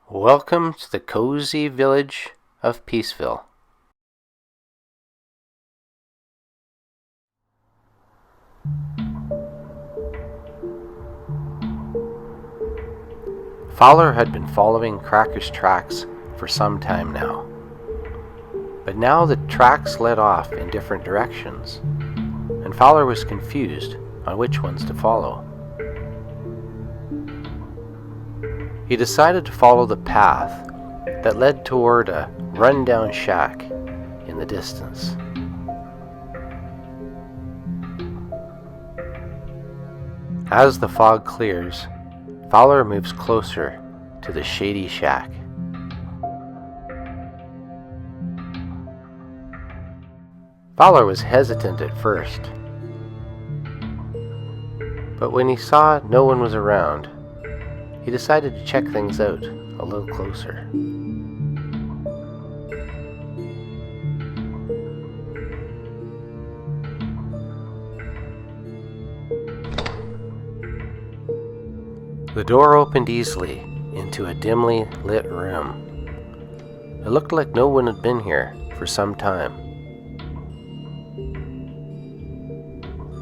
Welcome to the cozy village of Peaceville. Fowler had been following Kracker's tracks for some time now. But now the tracks led off in different directions, and Fowler was confused on which ones to follow. He decided to follow the path that led toward a run-down shack in the distance. As the fog clears, Fowler moves closer to the shady shack. Fowler was hesitant at first, but when he saw no one was around, he decided to check things out a little closer. The door opened easily into a dimly lit room. It looked like no one had been here for some time.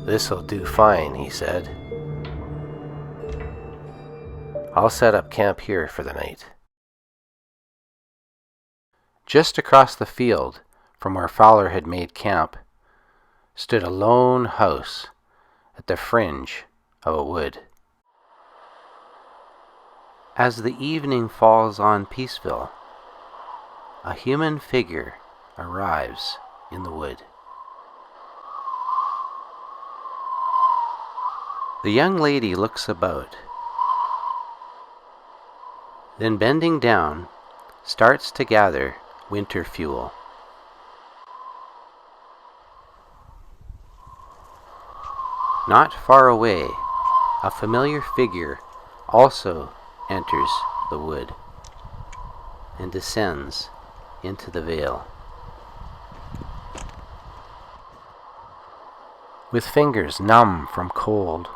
"This'll do fine," he said. "I'll set up camp here for the night." Just across the field from where Fowler had made camp stood a lone house at the fringe of a wood. As the evening falls on Peaceville, a human figure arrives in the wood. The young lady looks about, then bending down, starts to gather winter fuel. Not far away, a familiar figure also enters the wood and descends into the Ville. With fingers numb from cold,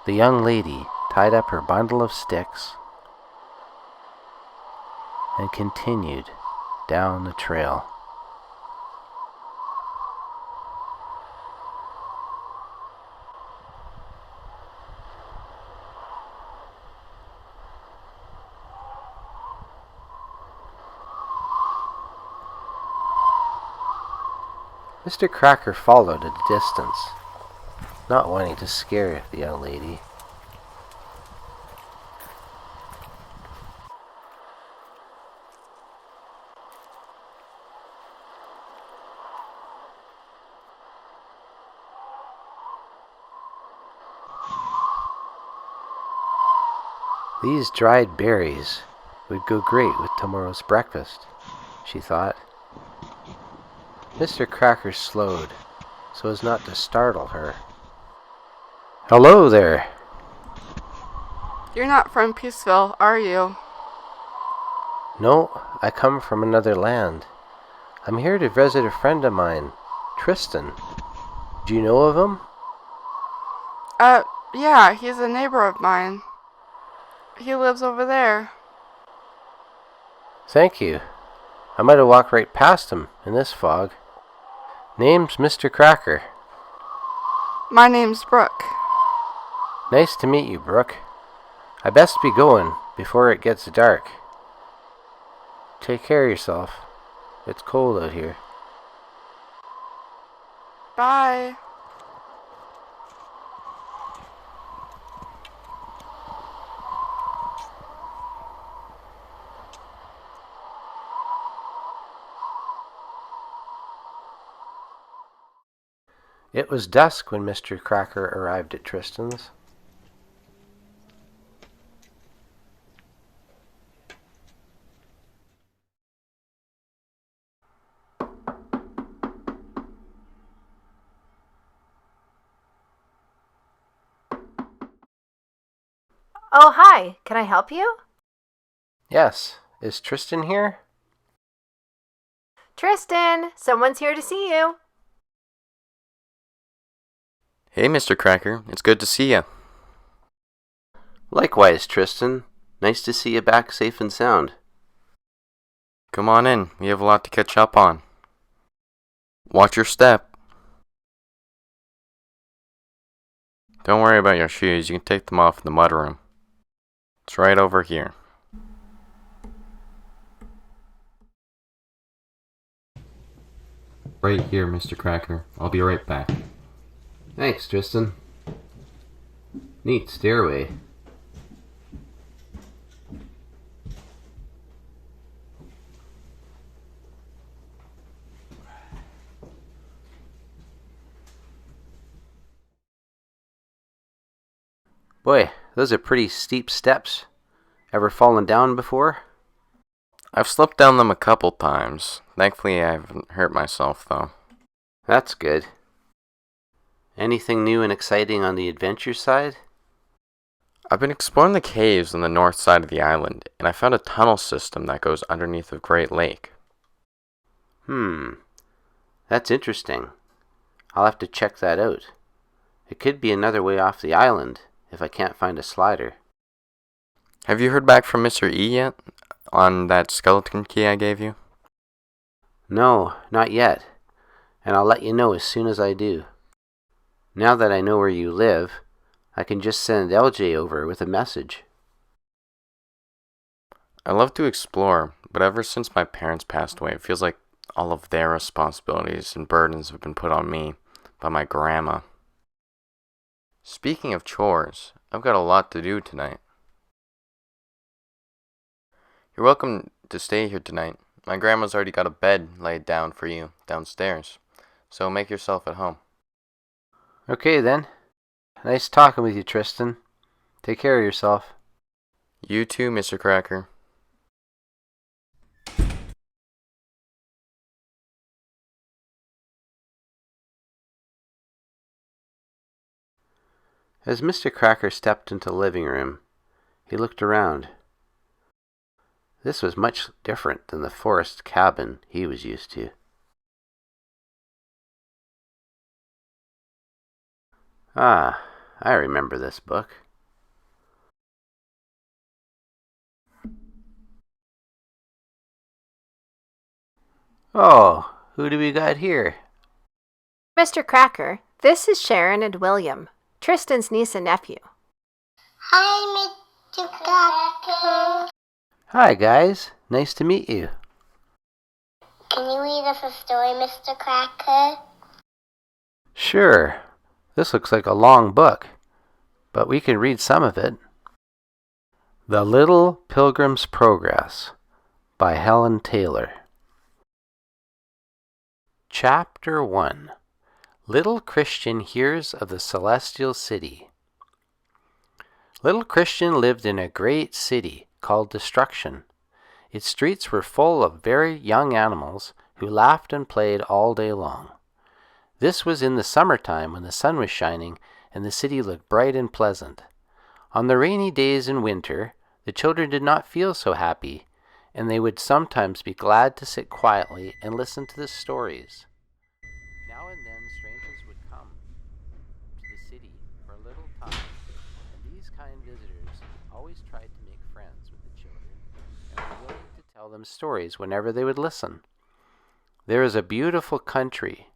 the young lady tied up her bundle of sticks and continued down the trail. Mr. Kracker followed at a distance, not wanting to scare the young lady. These dried berries would go great with tomorrow's breakfast, she thought. Mr. Kracker slowed so as not to startle her. "Hello there." You're not from Peaceville, are you? "No, I come from another land. I'm here to visit a friend of mine, Tristan. Do you know of him?" Yeah, he's a neighbor of mine. He lives over there. "Thank you. I might have walked right past him in this fog. Name's Mr. Kracker." My name's Brooke. "Nice to meet you, Brooke. I best be going before it gets dark. Take care of yourself. It's cold out here." Bye. It was dusk when Mr. Kracker arrived at Tristans. Oh, hi. Can I help you? "Yes, is Tristan here?" Tristan, someone's here to see you. Hey, Mr. Kracker. It's good to see you. "Likewise, Tristan. Nice to see you back safe and sound. Come on in. We have a lot to catch up on. Watch your step. Don't worry about your shoes. You can take them off in the mudroom. It's right over here. Right here, Mr. Kracker. I'll be right back. Thanks, Tristan. Neat stairway. Boy, those are pretty steep steps. Ever fallen down before? I've slipped down them a couple times. Thankfully, I haven't hurt myself, though. That's good. Anything new and exciting on the adventure side? I've been exploring the caves on the north side of the island, and I found a tunnel system that goes underneath a great lake. That's interesting. I'll have to check that out. It could be another way off the island, if I can't find a slider. Have you heard back from Mr. E yet? On that skeleton key I gave you? No, not yet. And I'll let you know as soon as I do. Now that I know where you live, I can just send LJ over with a message. I love to explore, but ever since my parents passed away, it feels like all of their responsibilities and burdens have been put on me by my grandma. Speaking of chores, I've got a lot to do tonight. You're welcome to stay here tonight. My grandma's already got a bed laid down for you downstairs, so make yourself at home. Okay then. Nice talking with you, Tristan. Take care of yourself. You too, Mr. Kracker. As Mr. Kracker stepped into the living room, he looked around. This was much different than the forest cabin he was used to. Ah, I remember this book. Oh, who do we got here? Mr. Kracker, this is Sharon and William, Tristan's niece and nephew. Hi, Mr. Kracker. Hi, guys. Nice to meet you. Can you read us a story, Mr. Kracker? Sure. This looks like a long book, but we can read some of it. The Little Pilgrim's Progress by Helen Taylor. Chapter 1. Little Christian Hears of the Celestial City. Little Christian lived in a great city called Destruction. Its streets were full of very young animals who laughed and played all day long. This was in the summertime when the sun was shining and the city looked bright and pleasant. On the rainy days in winter, the children did not feel so happy, and they would sometimes be glad to sit quietly and listen to the stories. Now and then strangers would come to the city for a little time, and these kind visitors always tried to make friends with the children and were willing to tell them stories whenever they would listen. There is a beautiful country,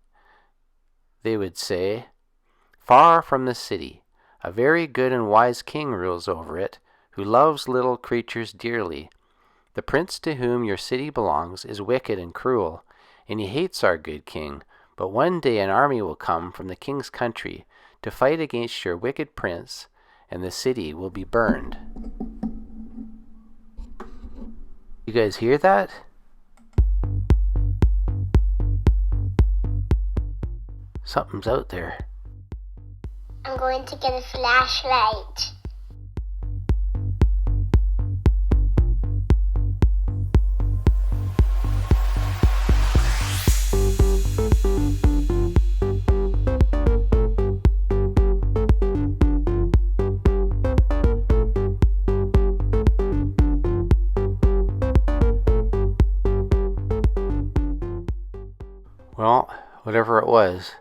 they would say, far from the city. A very good and wise king rules over it, who loves little creatures dearly. The prince to whom your city belongs is wicked and cruel, and he hates our good king. But one day an army will come from the king's country to fight against your wicked prince, and the city will be burned. You guys hear that? Something's out there. I'm going to get a flashlight. Well, whatever it was,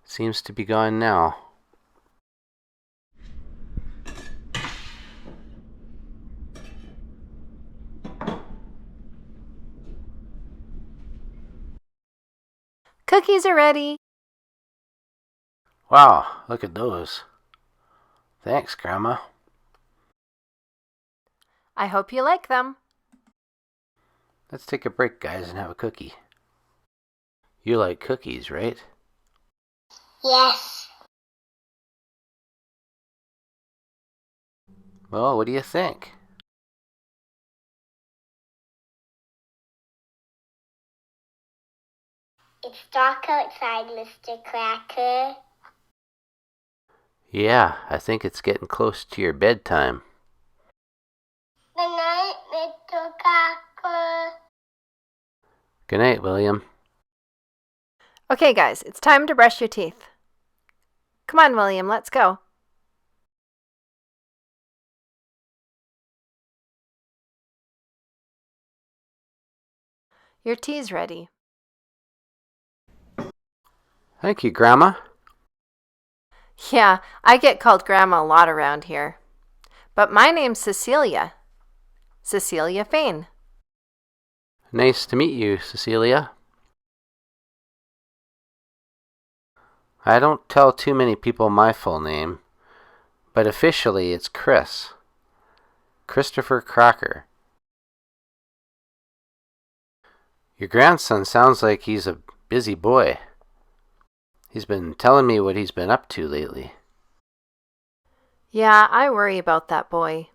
it seems to be gone now. Cookies are ready. Wow, look at those. Thanks, Grandma. I hope you like them. Let's take a break, guys, and have a cookie. You like cookies, right? Yes. Well, what do you think? It's dark outside, Mr. Kracker. Yeah, I think it's getting close to your bedtime. Good night, Mr. Kracker. Good night, William. Okay, guys, it's time to brush your teeth. Come on, William, let's go. Your tea's ready. Thank you, Grandma. Yeah, I get called Grandma a lot around here. But my name's Cecilia. Cecilia Fain. Nice to meet you, Cecilia. I don't tell too many people my full name, but officially it's Chris. Christopher Kracker. Your grandson sounds like he's a busy boy. He's been telling me what he's been up to lately. Yeah, I worry about that boy.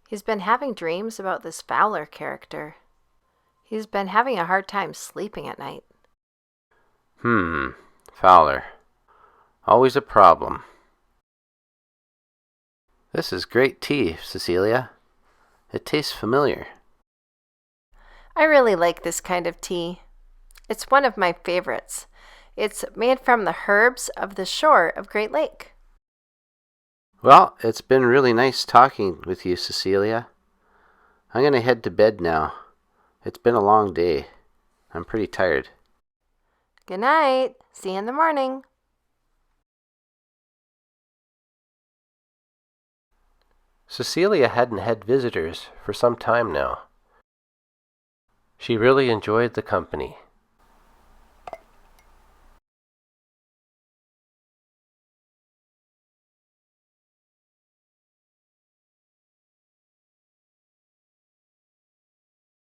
He's been having dreams about this Fowler character. He's been having a hard time sleeping at night. Fowler. Always a problem. This is great tea, Cecilia. It tastes familiar. I really like this kind of tea. It's one of my favorites. It's made from the herbs of the shore of Great Lake. Well, it's been really nice talking with you, Cecilia. I'm going to head to bed now. It's been a long day. I'm pretty tired. Good night. See you in the morning. Cecilia hadn't had visitors for some time now. She really enjoyed the company.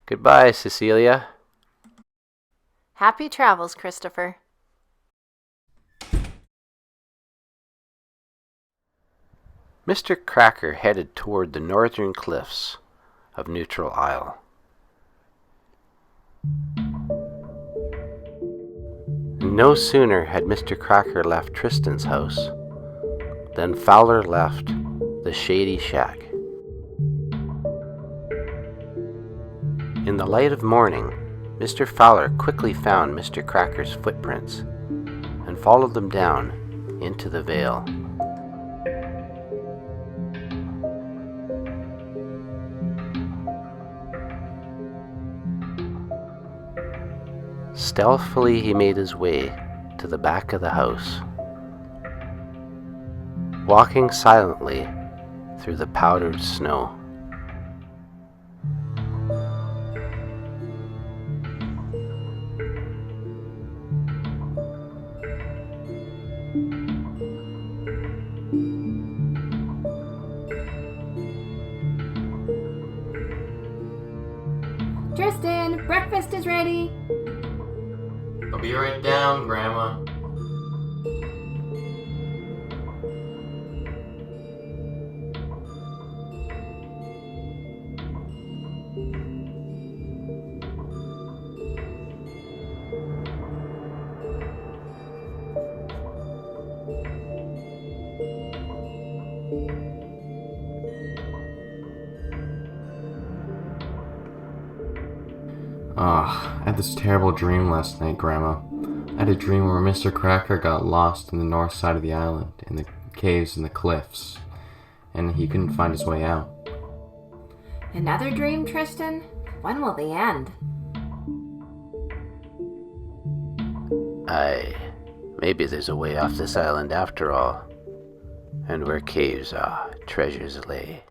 Goodbye, Cecilia. Happy travels, Christopher. Mr. Kracker headed toward the northern cliffs of Neutral Isle. No sooner had Mr. Kracker left Tristans' house than Fowler left the shady shack. In the light of morning, Mr. Fowler quickly found Mr. Cracker's footprints and followed them down into the Ville. Stealthily he made his way to the back of the house, walking silently through the powdered snow. Tristan, breakfast is ready. I'll be right down, Grandma. I had this terrible dream last night, Grandma. I had a dream where Mr. Kracker got lost on the north side of the island, in the caves and the cliffs, and he couldn't find his way out. Another dream, Tristan? When will they end? Maybe there's a way off this island after all, and where caves are, treasures lay.